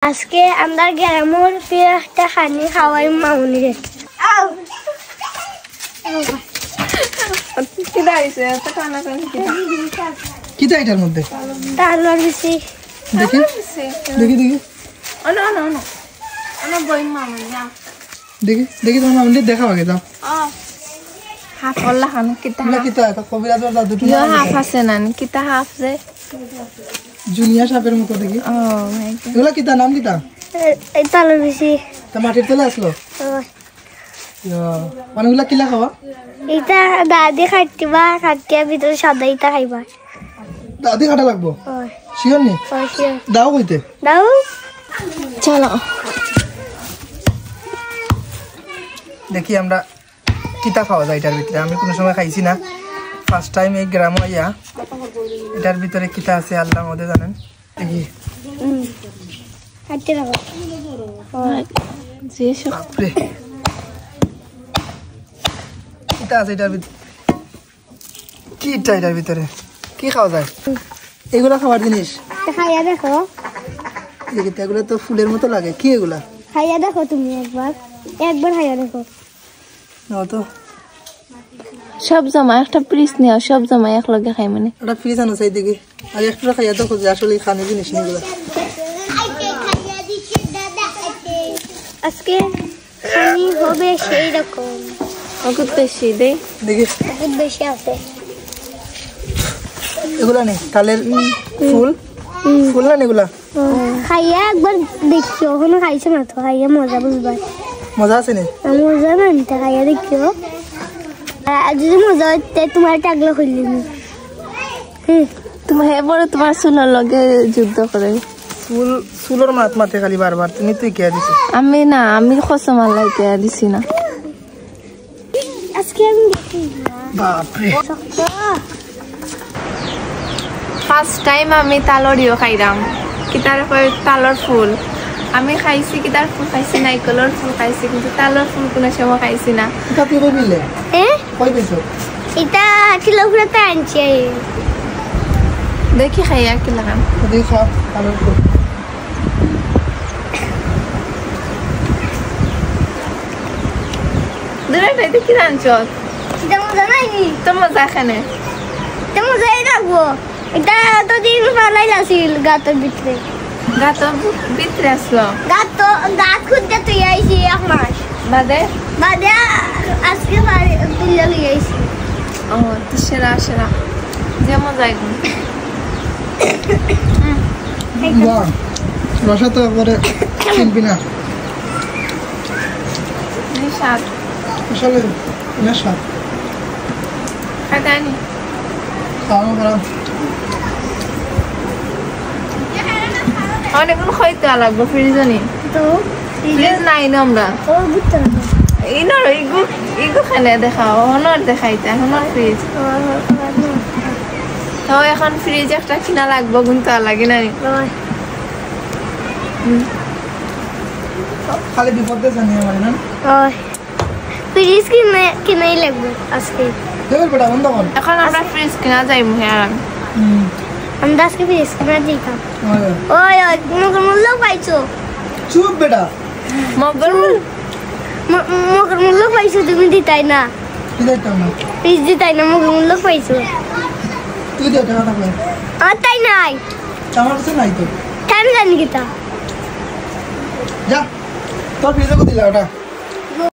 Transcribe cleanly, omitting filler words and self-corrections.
আজকে আমরা গ্রামের একটা খানি খাওয়াই মামুনিরে কিটা এটার মধ্যে তালর বেশি দেখি দেখি দেখি দেখি দেখি তোমার মামুনি দেখাও আগে যাও হাফ অল্লা খান কিতা কিটা এটা কবিরাজের দাদু হাফ আছে না কিতা হাফ রে জুনিয়া সাপের মতো দেখি এগুলা কিটা নাম কিটা এই তালর বেশি তা মাটির তলে আসলো মানে ওগুলা কিলা খাওয়া এটা দাদি খাটিবা খাটিয়া ভিতরে সাদা ইটা খাইবা দাদি কাটা লাগবো শিওর নি দাও কইতে দাও চলো দেখি আমরা কিতা খাওয়া যায় এটার ভিতরে আমি কোনো সময় খাইছি না ফার্স্ট টাইম এই গ্রাম আইয়া এটার ভিতরে কিতা আছে আল্লাহ মধ্যে জানেন দেখি খাটিয়ে রাখো বাপরে কিতা আছে এটার ভিতরে কিটা এটার ভিতরে কি খাওয়া যায় এগুলা খাওয়ার জিনিস খাইয়া দেখো দেখি এগুলো তো ফুলের মতো লাগে কি এগুলা খাইয়া দেখো তুমি একবার খাইয়া দেখো নাও তো সব জমা একটা পিস নিও সব জমা এক লগে খাই মানে একটা ফ্রিজ আনো চাই দেখি আর একটা খাইয়া দেখো যে আসলে খানি জিনিস নিগুলা আজকে খানি হবে সেই রকম ওকে বেশি দে দেখি বহুত বেশি আছে এগুলা নেই তালের ফুল ফুল না এগুলা খাইয়া একবার দেখিও ওখানে খাইছো না তো খাইয়া মজা বুঝবা মজা আছে নি মজা না নিতে খাইয়া দেখিও আর যদি মজা হচ্ছে তোমার টাগলা খুললি তোমার এবারে তোমার চুলের লগে যুদ্ধ করে চুলোর মাত মাতে খালি বারবার তুমি তুই কে দিছিস আমি কসম আল্লাহ কে দিছি না আজকে আমি দেখি বাপরে ফার্স্ট টাইম আমি তালরিও খাইলাম কিতার তালর ফুল আমি খাইছি কিতার ফুল খাইছি নাইকলর ফুল খাইছি কিন্তু তালর ফুল কোনো সময় খাইছি না এটা কি বললে কই দিছো এটা কিলোগ্রাম আনছি দেখি খাইয়া কি লাগাম দেখি খাও তালের ফুল দুরাইতে দেখি জানছ এটা মজা নাইনি তো মজা এখানে এটা মজাই লাগবো এটা তো দিন ফালাই লাছিল গাতের ভিতরে গাত ভিতরে আসলো গাত খুঁজতে তুই আইসি এক মাস বাদে বাদে আজকে তুলে লিয়ে আইসি ও তো সেরা যে মজা একদম বাহ রসা তো একবারে চিনবি না স্বাদ আসলে না স্বাদ খাইতে খাওয়া করা অনেকগুলো খাইতে লাগবে ফ্রিজে নি তো ফ্রিজ নাই না আমরা ও বুঝতে ইনর ইগু খানে দেখাও হনর দেখাইতে হনর ফ্রিজ তো এখন ফ্রিজ একটা কিনা লাগবো কিন্তু লাগে না খালি বিপদে জানি আমার না ফ্রিজ কিনাই লাগবে আজকে দেবের বেটা বন্ধ কর এখন আমরা ফ্রিজ কিনা যাইমু হ্যাঁ আমরা আজকে ফ্রিজ কিনা দিতাম ওই মগর মূল্য পাইছো চুপ বেটা মগর মগর মূল্য পাইছো তুমি দিতাই না কি দিতাম না ফ্রিজ দিতাই না মগর মূল্য পাইছো তুই দে টাকা থাকলে আর তাই নাই আমার কাছে নাই তো কেন জানি কিতা যা তোর ফ্রিজে কো দিলা ওটা